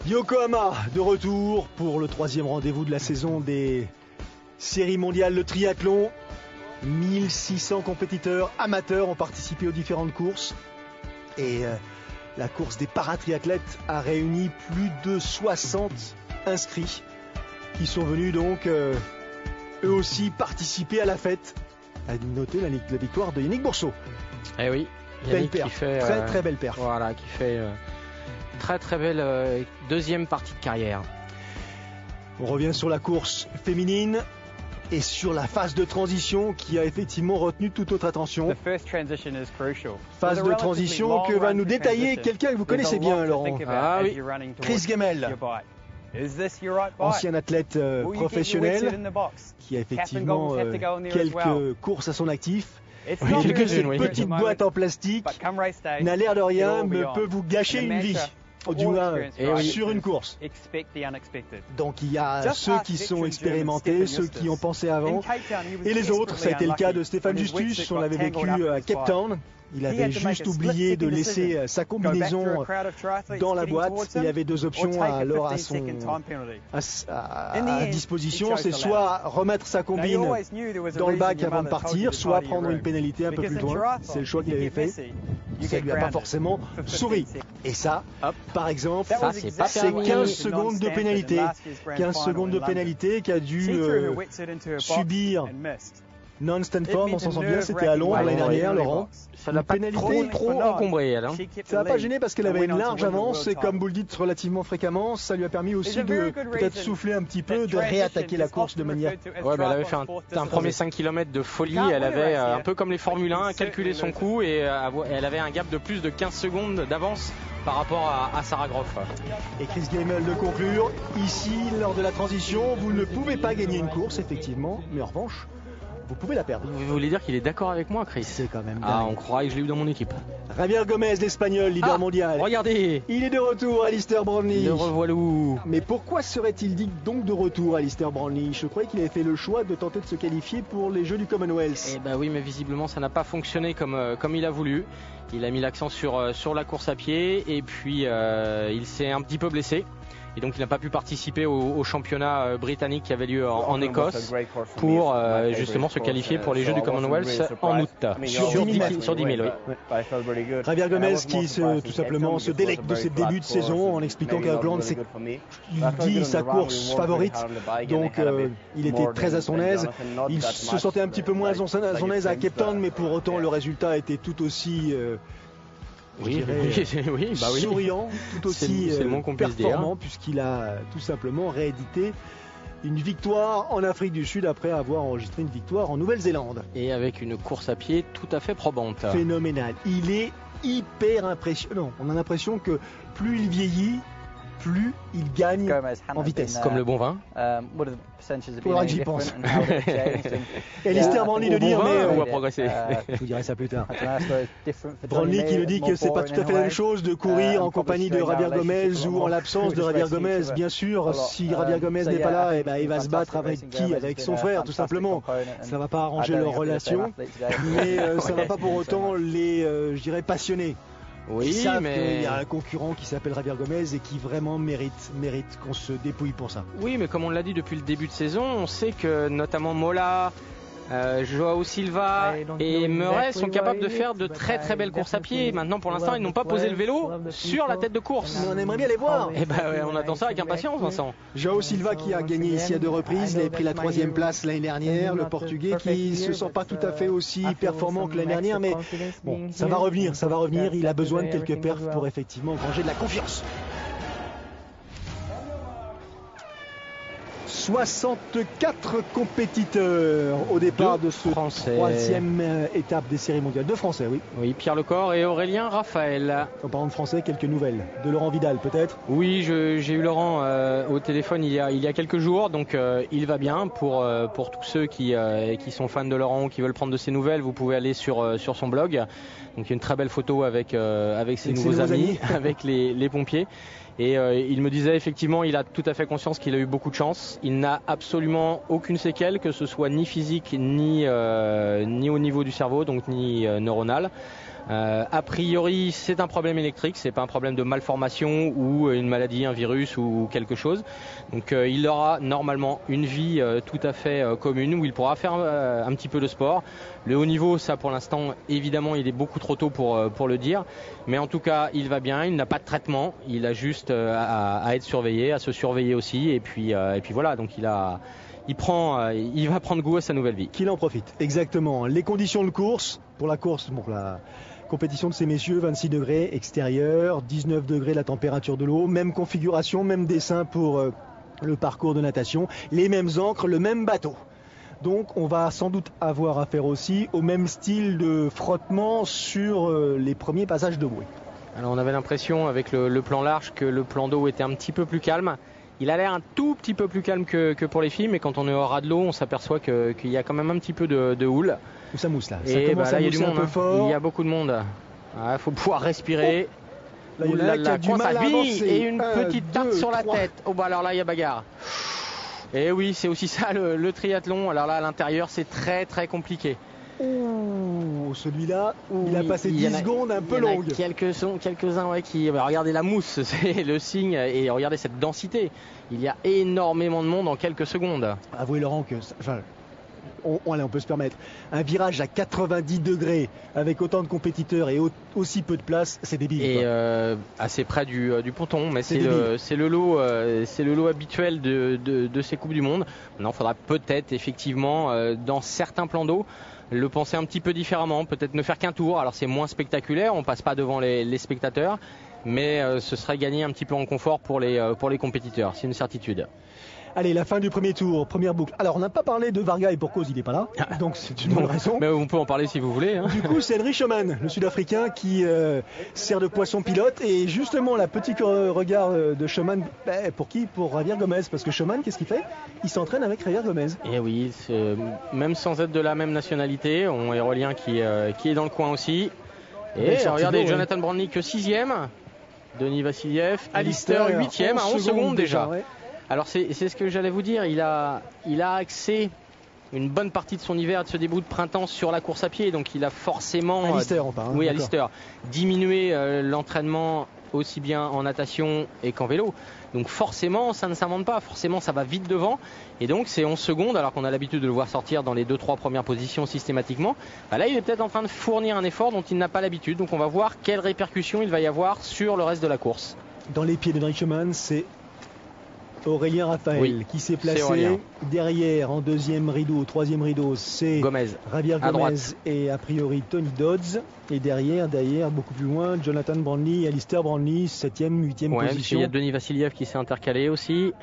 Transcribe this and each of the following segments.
Yokohama de retour pour le 3e rendez-vous de la saison des séries mondiales de triathlon. 1600 compétiteurs amateurs ont participé aux différentes courses et la course des paratriathlètes a réuni plus de 60 inscrits qui sont venus donc eux aussi participer à la fête. À noter la victoire de Yannick Boursault. Eh oui, Yannick qui fait très belle perf. Voilà, qui fait très belle deuxième partie de carrière. On revient sur la course féminine et sur la phase de transition qui a effectivement retenu toute notre attention. Phase de transition que va nous détailler quelqu'un que vous connaissez bien, Laurent. Ah oui, Chris Gemel, ancien athlète professionnel qui a effectivement quelques courses à son actif. Cette petite boîte en plastique n'a l'air de rien, mais peut vous gâcher une vie. Du moins sur une course. Donc il y a ceux qui sont expérimentés, ceux qui ont pensé avant, et les autres. Ça a été le cas de Stéphane Justus, on l'avait vécu à Cape Town. Il avait juste oublié de laisser sa combinaison dans la boîte. Il avait deux options alors à disposition. C'est soit remettre sa combine dans le bac avant de partir, soit prendre une pénalité un peu plus loin. C'est le choix qu'il avait fait. Ça lui a pas forcément souri. Et ça, par exemple, c'est 15 secondes de pénalité. 15 secondes de pénalité qu'a dû subir Non-Stanford, on s'en sent bien, c'était à Londres l'année dernière, Laurent. Ça n'a pas trop encombré, elle. Ça n'a pas gêné parce qu'elle avait une large avance et comme vous le dites relativement fréquemment, ça lui a permis aussi de peut-être souffler un petit peu, de réattaquer la course de manière... Ouais, mais elle avait fait un premier 5 km de folie, elle avait un peu comme les Formule 1, calculé son coup et elle avait un gap de plus de 15 secondes d'avance par rapport à Sarah Groff. Et Chris Gemel de conclure, ici, lors de la transition, vous ne pouvez pas gagner une course, effectivement, mais en revanche, vous pouvez la perdre. Vous voulez dire qu'il est d'accord avec moi, Chris? C'est quand même dingue. Ah, on croirait que je l'ai eu dans mon équipe. Javier Gomez, l'Espagnol, leader mondial. Regardez, il est de retour, Alistair Brownlee. Le revoilà. Mais pourquoi serait-il dit donc de retour, Alistair Brownlee? Je croyais qu'il avait fait le choix de tenter de se qualifier pour les Jeux du Commonwealth. Eh ben oui, mais visiblement ça n'a pas fonctionné comme il a voulu. Il a mis l'accent sur la course à pied et puis il s'est un petit peu blessé. Et donc il n'a pas pu participer au championnat britannique qui avait lieu en Écosse pour justement se qualifier pour les Jeux du Commonwealth en août. Sur 10 000, oui. Javier Gomez qui tout simplement se délecte de ses débuts de saison en expliquant qu'Auckland c'est sa course favorite. Donc il était très à son aise. Il se sentait un petit peu moins à son aise à Cape Town, mais pour autant le résultat était tout aussi... souriant, tout aussi performant, puisqu'il a tout simplement réédité une victoire en Afrique du Sud après avoir enregistré une victoire en Nouvelle-Zélande. Et avec une course à pied tout à fait probante. Phénoménal. Il est hyper impressionnant. On a l'impression que plus il vieillit, plus il gagne en vitesse. Comme le bon vin. Faudra que j'y pense. Et Alistair Brownlee de dire, mais on va progresser. Je vous dirai ça plus tard. Brownlee qui nous dit que c'est pas tout à fait la même chose de courir en compagnie de Javier Gomez ou en l'absence de Javier Gomez. Bien sûr, si Javier Gomez n'est pas là, il va se battre avec qui? Avec son frère, tout simplement. Ça va pas arranger leur relation, mais ça va pas pour autant les, je dirais, passionner. Oui, ils savent mais qu'il y a un concurrent qui s'appelle Javier Gomez et qui vraiment mérite qu'on se dépouille pour ça. Oui, mais comme on l'a dit depuis le début de saison, on sait que notamment Mola, Joao Silva et Murray sont capables de faire de très belles courses à pied. Maintenant, pour l'instant, ils n'ont pas posé le vélo sur la tête de course. Mais on aimerait bien les voir. Et on attend ça avec impatience, Vincent. Joao Silva qui a gagné ici à 2 reprises, il avait pris la 3e place l'année dernière. Le Portugais qui se sent pas tout à fait aussi performant que l'année dernière, mais bon, ça va revenir. Il a besoin de quelques perfs pour effectivement engranger de la confiance. 64 compétiteurs au départ de ce 3e étape des séries mondiales. 2 Français, oui. Oui, Pierre Lecor et Aurélien Raphaël. En parlant de Français, quelques nouvelles. De Laurent Vidal, peut-être? Oui, j'ai eu Laurent au téléphone il y a quelques jours, donc il va bien. Pour tous ceux qui sont fans de Laurent ou qui veulent prendre de ses nouvelles, vous pouvez aller sur son blog. Donc il y a une très belle photo avec ses nouveaux amis, avec les pompiers. Et il me disait effectivement, il a tout à fait conscience qu'il a eu beaucoup de chance. Il n'a absolument aucune séquelle, que ce soit ni physique ni au niveau du cerveau, donc ni neuronal. A priori, c'est un problème électrique, c'est pas un problème de malformation ou une maladie, un virus ou quelque chose. Donc il aura normalement une vie tout à fait commune où il pourra faire un petit peu de sport. Le haut niveau, ça pour l'instant, évidemment, il est beaucoup trop tôt pour le dire. Mais en tout cas, il va bien, il n'a pas de traitement, il a juste à être surveillé, à se surveiller aussi. Et puis voilà, donc il va prendre goût à sa nouvelle vie. Qu'il en profite, exactement. Les conditions de course, pour la compétition de ces messieurs, 26 degrés extérieur, 19 degrés la température de l'eau, même configuration, même dessin pour le parcours de natation, les mêmes ancres, le même bateau. Donc on va sans doute avoir affaire aussi au même style de frottement sur les premiers passages de bouée. Alors on avait l'impression avec le plan large que le plan d'eau était un petit peu plus calme. Il a l'air un tout petit peu plus calme que pour les filles, mais quand on est au ras de l'eau, on s'aperçoit qu'il y a quand même un petit peu de houle. Où ça mousse là. Et là, il y a du monde, il y a beaucoup de monde. Il faut pouvoir respirer. Là, il y a la du mal à avancer. Et une petite tarte sur la tête. Oh bah alors là, il y a bagarre. Et oui, c'est aussi ça le triathlon. Alors là, à l'intérieur, c'est très très compliqué. Ouh, celui-là, il a passé 10 secondes un peu longues. Quelques-uns qui... regardez la mousse, c'est le signe. Et regardez cette densité. Il y a énormément de monde en quelques secondes. Avouez Laurent que... on peut se permettre. Un virage à 90 degrés avec autant de compétiteurs et aussi peu de place, c'est débile. Et assez près du ponton, mais c'est le lot habituel de ces Coupes du Monde. Maintenant, il faudra peut-être effectivement, dans certains plans d'eau, le penser un petit peu différemment, peut-être ne faire qu'un tour. Alors c'est moins spectaculaire, on passe pas devant les spectateurs, mais ce serait gagner un petit peu en confort pour les compétiteurs, c'est une certitude. Allez, la fin du premier tour, première boucle. Alors, on n'a pas parlé de Varga et pour cause, il n'est pas là. Donc, c'est une bonne raison. Mais on peut en parler si vous voulez. Hein. Du coup, c'est Henry Schoeman, le Sud-Africain, qui sert de poisson pilote. Et justement, la petite regard de Schoeman, pour qui ? Pour Javier Gomez. Parce que Schoeman, qu'est-ce qu'il fait ? Il s'entraîne avec Javier Gomez. Et oui, même sans être de la même nationalité, on est Aurélien qui est dans le coin aussi. Et regardez, Jonathan Brandlik 6e, Denis Vassiliev, Alistair 8e, à 11 secondes déjà. Ouais. Alors c'est ce que j'allais vous dire, il a axé une bonne partie de son hiver, de ce début de printemps sur la course à pied, donc il a forcément Alistair, diminué l'entraînement aussi bien en natation et qu'en vélo. Donc forcément ça ne s'invente pas, forcément ça va vite devant, et donc c'est 11 secondes alors qu'on a l'habitude de le voir sortir dans les 2-3 premières positions systématiquement. Là il est peut-être en train de fournir un effort dont il n'a pas l'habitude, donc on va voir quelles répercussions il va y avoir sur le reste de la course. Dans les pieds de Henry Schoeman, c'est Aurélien Raphaël qui s'est placé derrière en deuxième rideau, troisième rideau, c'est Javier Gomez et a priori Tony Dodds, et derrière beaucoup plus loin Jonathan Brandly, Alistair Brandly, 7e, 8e position. Il y a Denis Vassiliev qui s'est intercalé aussi.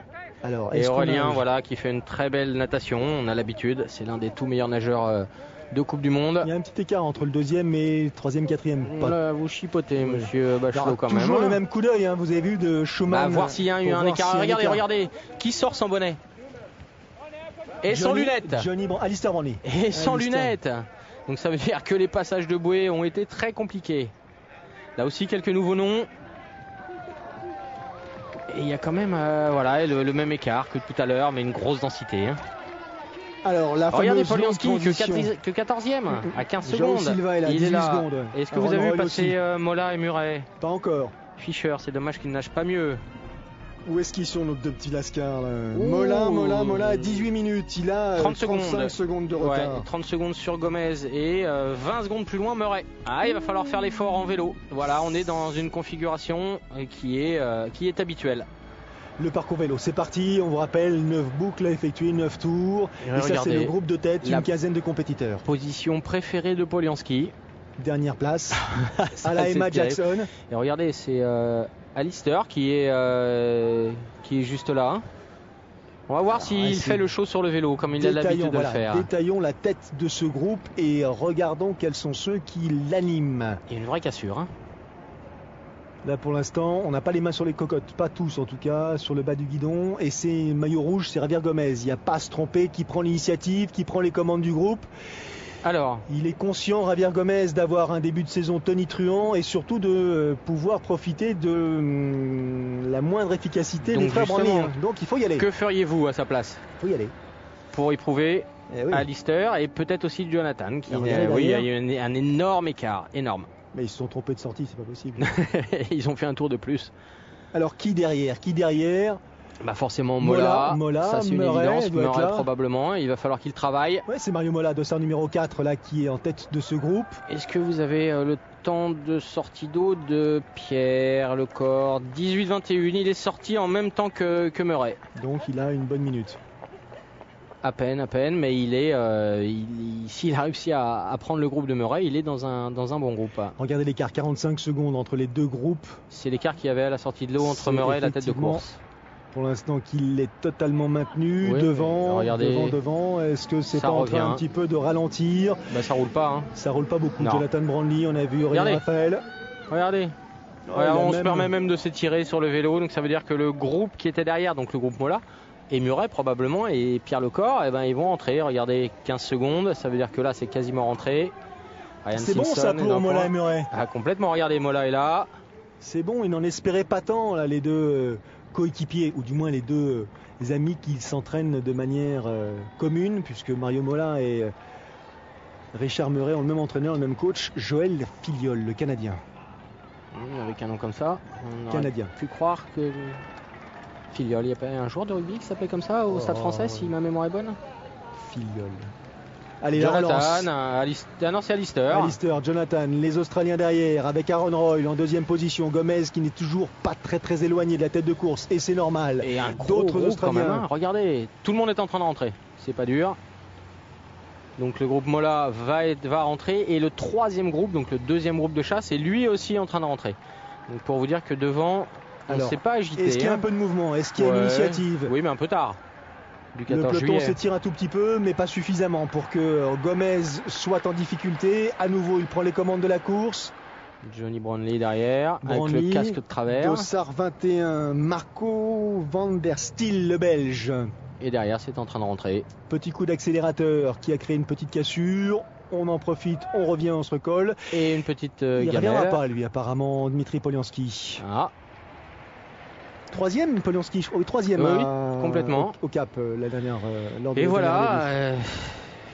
Alors, et Aurélien qui fait une très belle natation, on a l'habitude, c'est l'un des tout meilleurs nageurs de Coupe du Monde. Il y a un petit écart entre le deuxième et le troisième, quatrième. Vous chipotez, monsieur Bachelot, quand même. Toujours le même coup d'œil, vous avez vu de Schumann. Voir s'il y a eu un écart. Regardez, qui sort sans bonnet et sans lunettes. Alistair Brandly. Et sans lunettes. Donc ça veut dire que les passages de bouée ont été très compliqués. Là aussi, quelques nouveaux noms. Et il y a quand même le même écart que tout à l'heure, mais une grosse densité. Alors, regardez Polianski que 14e à 15 secondes. Silva est là, 18 secondes. Est-ce que vous avez vu passer Mola et Murray ? Pas encore. Fischer, c'est dommage qu'il ne nage pas mieux. Où est-ce qu'ils sont nos deux petits lascars là ? Mola à 18 minutes. Il a 35 secondes de retard. 30 secondes sur Gomez et 20 secondes plus loin Murray. Il va falloir faire l'effort en vélo. Voilà, on est dans une configuration qui est habituelle. Le parcours vélo, c'est parti, on vous rappelle 9 boucles à effectuer, 9 tours. Et ça c'est le groupe de tête, une quinzaine de compétiteurs. Position préférée de Polianski. Dernière place à la Emma Jackson. Et regardez, c'est Alistair qui est juste là. On va voir s'il fait le show sur le vélo comme il a l'habitude de le faire. Détaillons la tête de ce groupe et regardons quels sont ceux qui l'animent. Il y a une vraie cassure. Là pour l'instant, on n'a pas les mains sur les cocottes, pas tous en tout cas, sur le bas du guidon. Et c'est maillot rouge, c'est Javier Gomez. Il n'y a pas à se tromper, qui prend l'initiative, qui prend les commandes du groupe. Alors, il est conscient, Javier Gomez, d'avoir un début de saison tonitruant et surtout de pouvoir profiter de la moindre efficacité des frères Brandly. Donc il faut y aller. Que feriez-vous à sa place ? Il faut y aller. Pour y prouver Alistair et peut-être aussi Jonathan. Il y a eu un énorme écart, énorme. Mais ils se sont trompés de sortie, c'est pas possible. Ils ont fait un tour de plus. Alors qui derrière? Bah forcément Mola, ça c'est une évidence, Murray probablement, il va falloir qu'il travaille. Ouais, c'est Mario Mola, dossard numéro 4 là, qui est en tête de ce groupe. Est-ce que vous avez le temps de sortie d'eau de Pierre Lecor? 18-21, il est sorti en même temps que Murray. Donc il a une bonne minute. À peine, mais il est, s'il a réussi à prendre le groupe de Murray, il est dans un bon groupe. Regardez l'écart, 45 secondes entre les deux groupes. C'est l'écart qu'il y avait à la sortie de l'eau entre Murray et la tête de course. Pour l'instant qu'il est totalement maintenu, oui, devant. Est-ce que c'est pas en train un petit peu de ralentir? Bah, ça roule pas. Ça roule pas beaucoup. Non. Jonathan Brandley, on a vu Aurélien Raphaël. Regardez. On se permet même de s'étirer sur le vélo, donc ça veut dire que le groupe qui était derrière, donc le groupe Mola, et Murray probablement, et Pierre Lecor, ils vont entrer. Regardez, 15 secondes, ça veut dire que là c'est quasiment rentré. C'est bon ça pour Mola et Murray. Complètement, regardez, Mola est là. C'est bon, ils n'en espéraient pas tant, là, les deux coéquipiers, ou du moins les deux amis qui s'entraînent de manière commune, puisque Mario Mola et Richard Murray ont le même entraîneur, le même coach, Joël Filiol, le Canadien. Avec un nom comme ça, on Canadien. Aurait pu croire que Filiol, il n'y a pas un joueur de rugby qui s'appelait comme ça au Stade Français, si ma mémoire est bonne? Filiol. Allez, Jonathan, c'est Alister. Jonathan, les Australiens derrière avec Aaron Royle en deuxième position. Gomez qui n'est toujours pas très éloigné de la tête de course et c'est normal. Et d'autres Australiens. Regardez, tout le monde est en train de rentrer. C'est pas dur. Donc le groupe Mola va rentrer et le troisième groupe, donc le deuxième groupe de chasse, est lui aussi en train de rentrer. Donc pour vous dire que devant, on ne s'est pas agité. Est-ce qu'il y a un peu de mouvement? Est-ce qu'il y a une initiative? Oui, mais un peu tard. Le peloton s'étire un tout petit peu, mais pas suffisamment pour que Gomez soit en difficulté. À nouveau, il prend les commandes de la course. Johnny Brandley derrière, avec le casque de travers. Dossard 21, Marco van der Stiel, le Belge. Et derrière, c'est en train de rentrer. Petit coup d'accélérateur qui a créé une petite cassure. On en profite, on revient, on se recolle. Et une petite gamelle. Il ne reviendra pas, lui, apparemment, Dmitri Polianski. Troisième, Polianski, troisième. Oui, complètement. Au Cap, la dernière. Et voilà,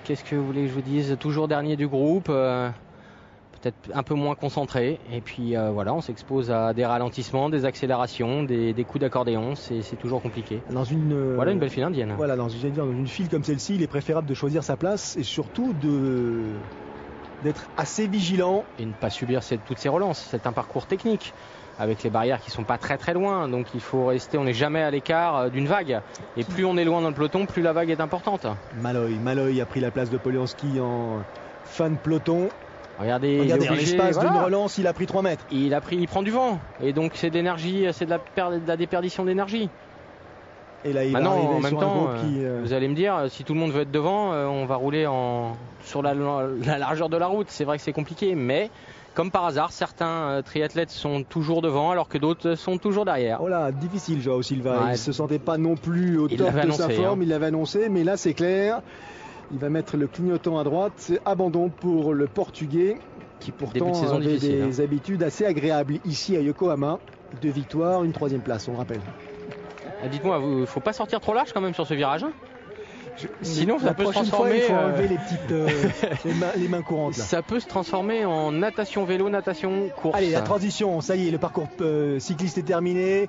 qu'est-ce que vous voulez que je vous dise? Toujours dernier du groupe, peut-être un peu moins concentré. Et puis voilà, on s'expose à des ralentissements, des accélérations, des coups d'accordéon. C'est toujours compliqué. Voilà une belle file indienne. Voilà, dans une file comme celle-ci, il est préférable de choisir sa place et surtout d'être assez vigilant. Et ne pas subir toutes ces relances. C'est un parcours technique, avec les barrières qui sont pas très loin, donc il faut rester, on n'est jamais à l'écart d'une vague, et plus on est loin dans le peloton, plus la vague est importante. Malloy a pris la place de Polianski en fin de peloton. Regardez en l'espace d'une relance, il a pris 3 mètres. Il prend du vent, et donc c'est de l'énergie, c'est de la déperdition d'énergie. Et là, en même temps, vous allez me dire, si tout le monde veut être devant, on va rouler sur la largeur de la route. C'est vrai que c'est compliqué, mais comme par hasard, certains triathlètes sont toujours devant alors que d'autres sont toujours derrière. Oh là, difficile Joao Silva. Il ne se sentait pas non plus au top de sa forme. Il l'avait annoncé, mais là c'est clair. Il va mettre le clignotant à droite. C'est abandon pour le Portugais qui pourtant avait des habitudes assez agréables ici à Yokohama. 2 victoires, une 3e place, on rappelle. Dites-moi, il ne faut pas sortir trop large quand même sur ce virage, hein? Sinon ça peut se transformer. Il faut enlever les petites les mains courantes là. Ça peut se transformer en natation vélo, natation course. Allez, la transition, ça y est, le parcours cycliste est terminé.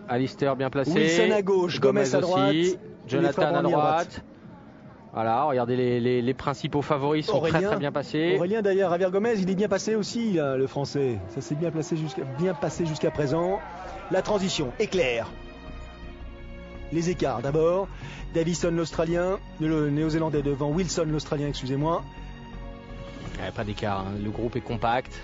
Alister bien placé. Wilson à gauche, Gomez à droite, aussi, Jonathan à droite. Voilà, regardez les principaux favoris sont très bien passés. Aurélien d'ailleurs, Javier Gomez, il est bien passé aussi là, le français. Ça s'est bien passé jusqu'à présent. La transition est claire. Les écarts d'abord. Davison l'Australien, le Néo-Zélandais devant Wilson l'Australien, excusez-moi. Il n'y a pas d'écart, hein. Le groupe est compact.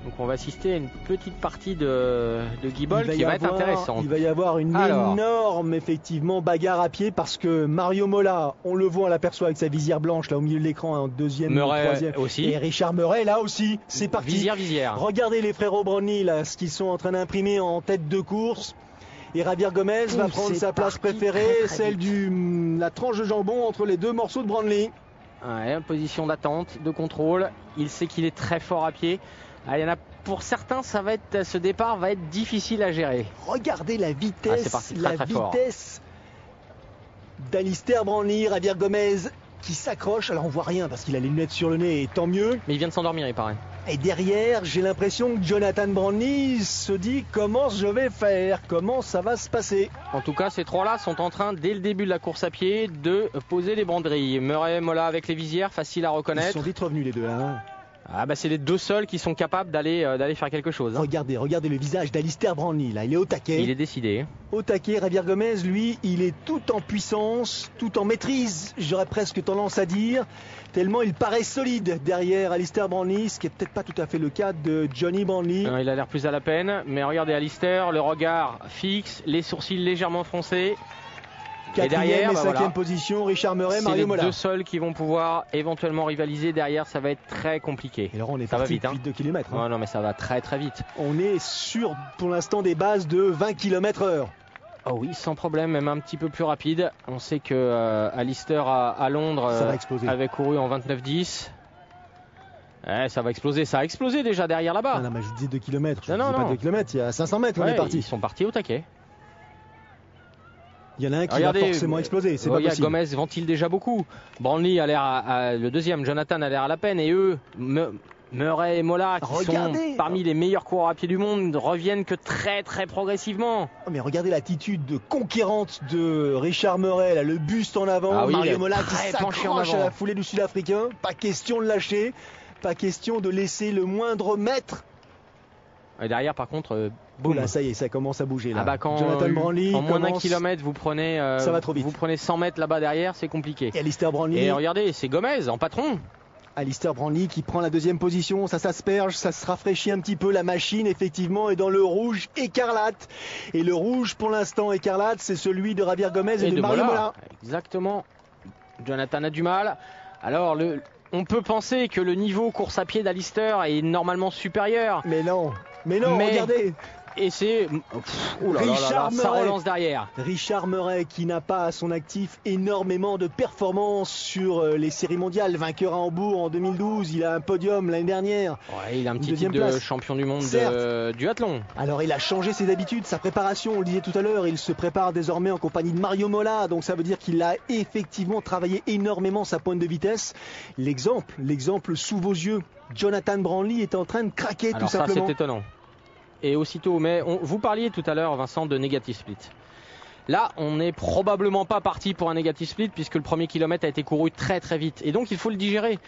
Donc on va assister à une petite partie de guibole qui va être intéressante. Il va y avoir une énorme bagarre à pied parce que Mario Mola, on le voit, on l'aperçoit avec sa visière blanche là au milieu de l'écran, en deuxième, troisième. Aussi. Et Richard Murray là aussi, c'est parti. Visière. Regardez les frérots Brownie là, ce qu'ils sont en train d'imprimer en tête de course. Et Javier Gomez va prendre sa place préférée, celle de la tranche de jambon entre les 2 morceaux de Brandley. Ouais, position d'attente, de contrôle. Il sait qu'il est très fort à pied. Il y en a pour certains, ce départ va être difficile à gérer. Regardez la vitesse, fort. d'Alister Brandley, Javier Gomez qui s'accroche. Alors on voit rien parce qu'il a les lunettes sur le nez et tant mieux. Mais il vient de s'endormir, il paraît. Et derrière, j'ai l'impression que Jonathan Brandly se dit comment je vais faire, comment ça va se passer. En tout cas, ces trois-là sont en train, dès le début de la course à pied, de poser les banderilles. Murray, Mola avec les visières, facile à reconnaître. Ils sont vite revenus les deux là. Hein. Ah bah c'est les deux seuls qui sont capables d'aller faire quelque chose. Hein. Regardez le visage d'Alistair Brandly là, il est au taquet. Il est décidé. Au taquet, Javier Gomez, lui, il est tout en puissance, tout en maîtrise, j'aurais presque tendance à dire, tellement il paraît solide derrière Alistair Brandly, ce qui est peut-être pas tout à fait le cas de Johnny Brandly. Il a l'air plus à la peine, mais regardez Alistair, le regard fixe, les sourcils légèrement froncés. Quatrième et cinquième position, Richard Murray, Mario Mola. C'est les deux seuls qui vont pouvoir éventuellement rivaliser. Derrière, ça va être très compliqué. Et Laurent, on est parti vite, depuis 2 km. Hein. Non, mais ça va très très vite. On est sur, pour l'instant, des bases de 20 km/h. Oh oui, sans problème, même un petit peu plus rapide. On sait que Alistair à Londres avait couru en 29-10. Ça va exploser. Ça a explosé déjà derrière là-bas. Non, mais je disais 2 km. Je ne disais pas 2 km. Il y a 500 mètres, on est parti. Ils sont partis au taquet. Il y en a un qui va forcément exploser, c'est pas possible. Gomez ventile déjà beaucoup. Brandly a l'air le deuxième, Jonathan a l'air à la peine, et eux, Murray et Mola, qui sont parmi les meilleurs coureurs à pied du monde, reviennent que très très progressivement. Oh, mais regardez l'attitude conquérante de Richard Murray, là, le buste en avant, Mario Mola qui s'accroche à la foulée du Sud-Africain. Pas question de lâcher, pas question de laisser le moindre mètre. Et derrière, par contre, boum. Là, ça y est, ça commence à bouger. Là. Ah bah quand Jonathan Brandly en moins d'un kilomètre, vous prenez, ça va trop vite. Vous prenez 100 mètres là-bas derrière, c'est compliqué. Et Alistair Brandly. Et regardez, c'est Gomez en patron. Alistair Brandly qui prend la deuxième position, ça s'asperge, ça se rafraîchit un petit peu. La machine, effectivement, est dans le rouge écarlate. Et le rouge, pour l'instant, écarlate, c'est celui de Javier Gomez et de Mario Mola. Exactement. Jonathan a du mal. Alors, on peut penser que le niveau course à pied d'Alistair est normalement supérieur. Mais non, regardez. Et c'est ça relance derrière. Richard Murray qui n'a pas à son actif énormément de performances sur les séries mondiales. Vainqueur à Hambourg en 2012, il a un podium l'année dernière. Ouais, il a un petit titre de champion du monde du duathlon. Alors il a changé ses habitudes, sa préparation, on le disait tout à l'heure, il se prépare désormais en compagnie de Mario Mola. Donc ça veut dire qu'il a effectivement travaillé énormément sa pointe de vitesse. L'exemple sous vos yeux, Jonathan Brandly est en train de craquer. Alors tout simplement. Ça c'est étonnant. Et aussitôt, mais vous parliez tout à l'heure, Vincent, de negative split. Là, on n'est probablement pas parti pour un negative split puisque le premier kilomètre a été couru très très vite. Et donc, il faut le digérer.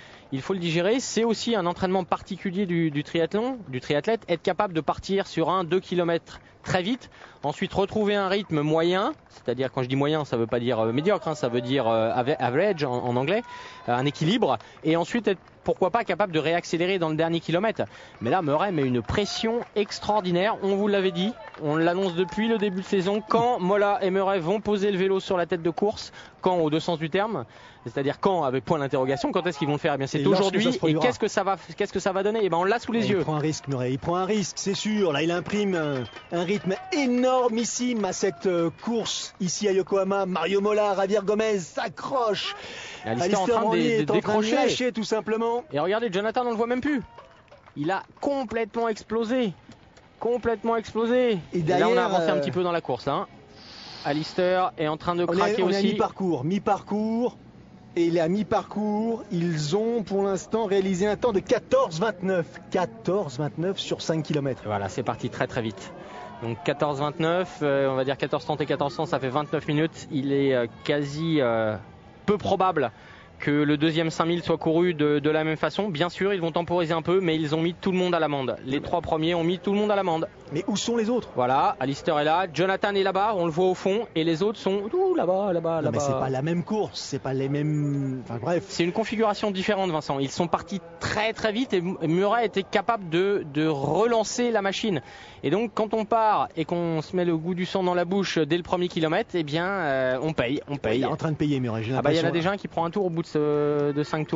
C'est aussi un entraînement particulier du triathlon, du triathlète, être capable de partir sur 1-2 km très vite, ensuite retrouver un rythme moyen, c'est-à-dire quand je dis moyen, ça ne veut pas dire médiocre, hein, ça veut dire average en anglais, un équilibre, et ensuite être pourquoi pas capable de réaccélérer dans le dernier kilomètre. Mais là, Murray met une pression extraordinaire, on vous l'avait dit, on l'annonce depuis le début de saison, quand Mola et Murray vont poser le vélo sur la tête de course, quand aux deux sens du terme, c'est-à-dire quand avec point d'interrogation, quand est-ce qu'ils vont le faire? Eh bien c'est aujourd'hui, et qu'est-ce que ça va donner? Eh bien on l'a sous les yeux. Il prend un risque, Murray, il prend un risque, c'est sûr. Là il imprime un rythme énormissime à cette course ici à Yokohama. Mario Mola, Javier Gomez s'accroche. Alistair Brandly est en train de lâcher tout simplement. Et regardez, Jonathan, on le voit même plus. Il a complètement explosé. Et derrière, là on a avancé un petit peu dans la course là. Alistair est en train de craquer on aussi. On est mi-parcours. Et à mi-parcours, ils ont pour l'instant réalisé un temps de 14,29. 14,29 sur 5 km. Voilà, c'est parti très très vite. Donc 14,29, on va dire 14,30 et 14,100, ça fait 29 minutes. Il est quasi peu probable que le deuxième 5000 soit couru de la même façon. Bien sûr, ils vont temporiser un peu, mais ils ont mis tout le monde à l'amende. Les trois premiers ont mis tout le monde à l'amende. Mais où sont les autres? Voilà, Alistair est là, Jonathan est là-bas, on le voit au fond, et les autres sont là-bas. Mais c'est pas la même course, c'est pas les mêmes. Enfin bref. C'est une configuration différente, Vincent. Ils sont partis très très vite et Murray était capable de relancer la machine. Et donc quand on part et qu'on se met le goût du sang dans la bouche dès le premier kilomètre, eh bien on paye. Il est en train de payer, Murray. Il y en a déjà un qui prend un tour au bout de 5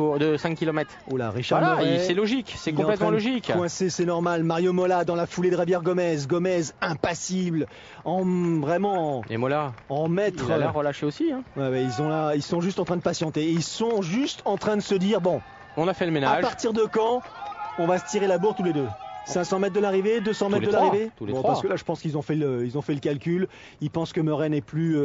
km. Oula, Richard Murray, c'est logique, c'est complètement logique. Coincé, c'est normal. Mario Mola dans la foulée de Javier Gomez. Gomez impassible, vraiment et Mola en maître. Il a l'air relâché aussi. Hein. Ouais, ils sont juste en train de patienter. Ils sont juste en train de se dire bon, on a fait le ménage. À partir de quand on va se tirer la bourre tous les deux? 500 mètres de l'arrivée, 200 mètres de l'arrivée. Parce que là, je pense qu'ils ont fait le calcul. Ils pensent que Murray n'est plus,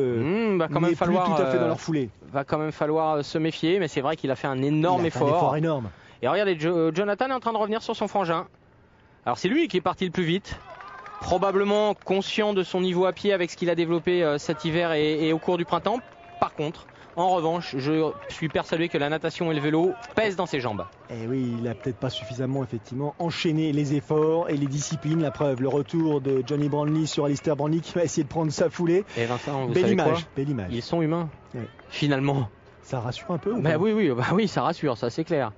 va quand même falloir tout à fait dans leur foulée. Va quand même falloir se méfier, mais c'est vrai qu'il a fait un énorme effort. Énorme. Et regardez, Jonathan est en train de revenir sur son frangin. Alors c'est lui qui est parti le plus vite, probablement conscient de son niveau à pied avec ce qu'il a développé cet hiver et au cours du printemps. Par contre, en revanche, je suis persuadé que la natation et le vélo pèsent dans ses jambes. Et oui, il a peut-être pas suffisamment effectivement enchaîné les efforts et les disciplines. La preuve, le retour de Johnny Brandley sur Alistair Brownlee qui va essayer de prendre sa foulée. Et Vincent, belle image. Ils sont humains, finalement. Ça rassure un peu ou pas ? Oui, ça rassure, ça c'est clair.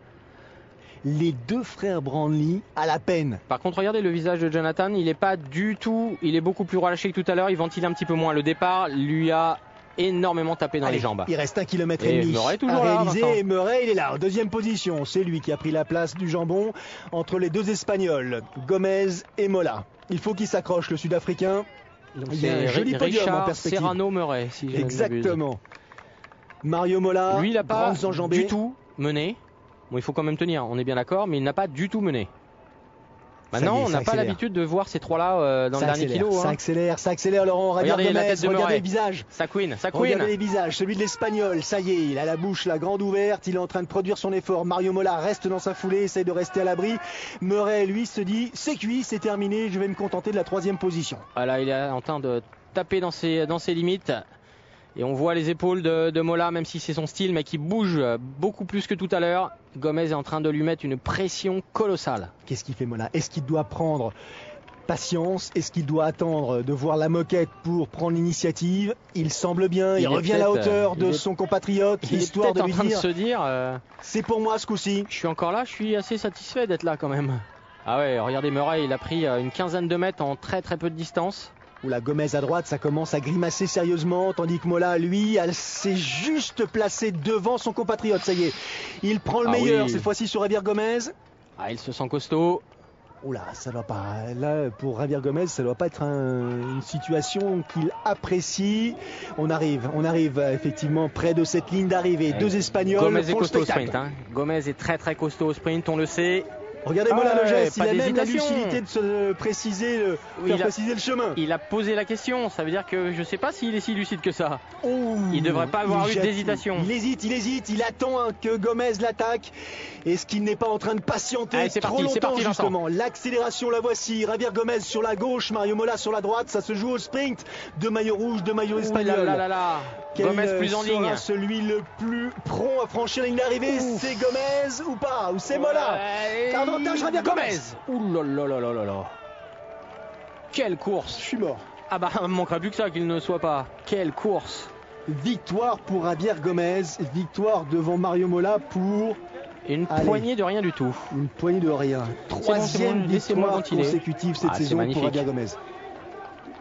Les deux frères Brandley à la peine. Par contre, regardez le visage de Jonathan, il est beaucoup plus relâché que tout à l'heure, il ventile un petit peu moins. Le départ lui a énormément tapé dans les jambes. Il reste 1,5 km et demi à réaliser et Murray il est là en deuxième position. C'est lui qui a pris la place du jambon entre les deux Espagnols, Gomez et Mola. Il faut qu'il s'accroche le Sud-Africain. Il y a un joli podium en perspective. Serrano Murray, si je exactement. Mario Mola, lui il n'a pas du tout mené. Bon, il faut quand même tenir, on est bien d'accord, mais il n'a pas du tout mené. Maintenant, on n'a pas l'habitude de voir ces trois-là dans le dernier kilo. Ça accélère, Laurent. Regardez le visage. Ça couine. Regardez les visages. Celui de l'Espagnol, ça y est, il a la bouche grande ouverte. Il est en train de produire son effort. Mario Mola reste dans sa foulée, essaye de rester à l'abri. Murray, lui, se dit c'est cuit, c'est terminé, je vais me contenter de la 3e position. Voilà, il est en train de taper dans ses limites. Et on voit les épaules de Mola, même si c'est son style, mais qui bouge beaucoup plus que tout à l'heure. Gomez est en train de lui mettre une pression colossale. Qu'est-ce qu'il fait Mola ? Est-ce qu'il doit prendre patience ? Est-ce qu'il doit attendre de voir la moquette pour prendre l'initiative ? Il semble bien, il revient à la hauteur de son compatriote, histoire de lui dire c'est pour moi ce coup-ci. Je suis encore là, je suis assez satisfait d'être là quand même. Ah ouais, regardez Murray, il a pris une quinzaine de mètres en très très peu de distance. Où la Gomez à droite, ça commence à grimacer sérieusement, tandis que Mola, lui, elle s'est juste placée devant son compatriote. Ça y est, il prend le meilleur cette fois-ci sur Javier Gomez. Ah, il se sent costaud. Oula, ça doit pas. Là, pour Javier Gomez, ça doit pas être une situation qu'il apprécie. On arrive effectivement près de cette ligne d'arrivée. Deux Espagnols. Gomez est costaud au sprint. Gomez est très très costaud au sprint, on le sait. Regardez Mola le geste, il a même la lucidité de se préciser préciser le chemin. Il a posé la question, ça veut dire que je ne sais pas s'il est si lucide que ça. Il ne devrait pas avoir eu d'hésitation. Il hésite, il attend que Gomez l'attaque. Est-ce qu'il n'est pas en train de patienter trop longtemps justement ? L'accélération, la voici. Javier Gomez sur la gauche, Mario Mola sur la droite, ça se joue au sprint. Deux maillots rouges, deux maillots espagnols. Gomez plus en ligne. Celui le plus prompt à franchir la ligne d'arrivée, c'est Gomez ou pas ? Ou c'est Mola ? Avantage Javier Gomez. Ouh là là. Quelle course. Je suis mort. Ah bah, il ne manquera plus que ça qu'il ne soit pas. Quelle course. Victoire pour Javier Gomez. Victoire devant Mario Mola pour... Une poignée de rien du tout. Une poignée de rien. Troisième victoire consécutive cette saison pour Javier Gomez.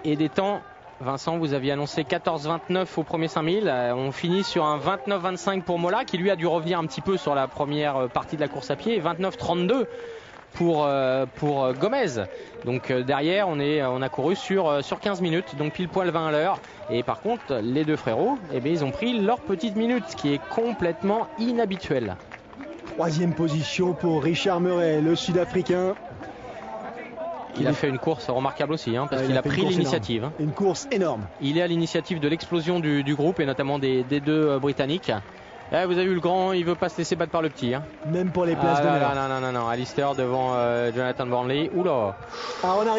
Et des temps... Vincent, vous aviez annoncé 14-29 au premier 5000. On finit sur un 29-25 pour Mola, qui lui a dû revenir un petit peu sur la première partie de la course à pied, et 29-32 pour Gomez. Donc derrière, on a couru sur 15 minutes, donc pile poil 20 à l'heure. Et par contre, les deux frérots, ils ont pris leur petite minute, ce qui est complètement inhabituel. 3e position pour Richard Murray, le Sud-Africain. Il a fait une course remarquable aussi, parce qu'il a pris l'initiative. Une course énorme. Il est à l'initiative de l'explosion du groupe et notamment des deux Britanniques. Vous avez vu le grand, il veut pas se laisser battre par le petit. Même pour les places d'honneur. Non. Alistair devant Jonathan Brownlee. Oula.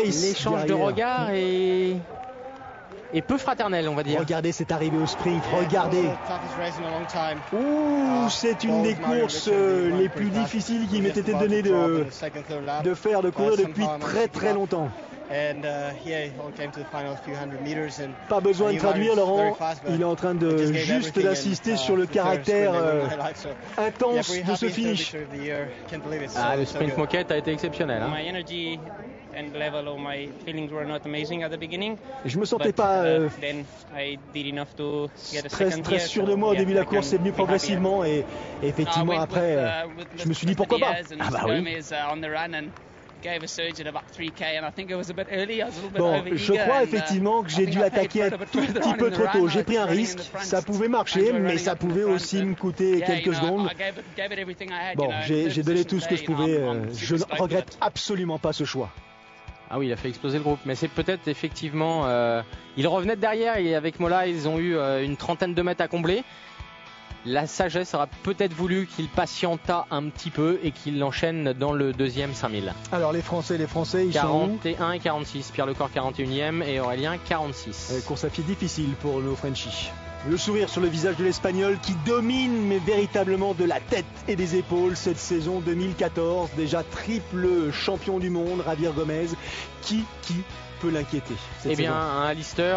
L'échange de regards est peu fraternel, on va dire. Regardez cette arrivée au sprint, regardez. C'est une des courses les plus difficiles qui m'était été donné de courir depuis très très longtemps. Pas besoin de traduire, Laurent. Il est en train de juste d'insister sur le caractère intense de ce finish. Le sprint moquette a été exceptionnel. Je me sentais pas très sûr de moi au début de la course. C'est venu progressivement et effectivement après je me suis dit pourquoi pas. Ah bah oui. Bon, je crois effectivement que j'ai dû attaquer un tout petit peu trop tôt. J'ai pris un risque, ça pouvait marcher, mais ça pouvait aussi me coûter quelques secondes. Bon, j'ai donné tout ce que je pouvais. Je ne regrette absolument pas ce choix. Ah oui, il a fait exploser le groupe, mais c'est peut-être effectivement... ils revenaient de derrière et avec Mola, ils ont eu une trentaine de mètres à combler. La sagesse aura peut-être voulu qu'il patienta un petit peu et qu'il l'enchaîne dans le deuxième 5000. Alors les Français, ils 41 et 46. Pierre Lecor 41e et Aurélien 46. Course à pied difficile pour nos Frenchies. Le sourire sur le visage de l'Espagnol qui domine mais véritablement de la tête et des épaules cette saison 2014. Déjà triple champion du monde, Javier Gomez. Qui peut l'inquiéter cette saison? Un Alister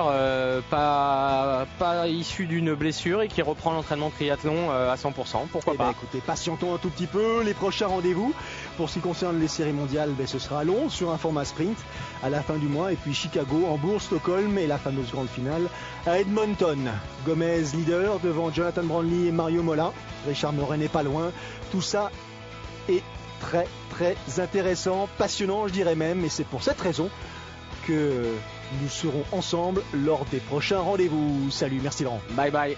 pas issu d'une blessure et qui reprend l'entraînement triathlon à 100%. Pourquoi pas? Écoutez, patientons un tout petit peu. Les prochains rendez-vous pour ce qui concerne les séries mondiales, ce sera à Londres sur un format sprint à la fin du mois, et puis Chicago, Hambourg, Stockholm et la fameuse grande finale à Edmonton. Gomez leader devant Jonathan Brownlee et Mario Mola. Richard Morin n'est pas loin. Tout ça est très très intéressant, passionnant je dirais même, et c'est pour cette raison que nous serons ensemble lors des prochains rendez-vous. Salut, merci Laurent. Bye bye.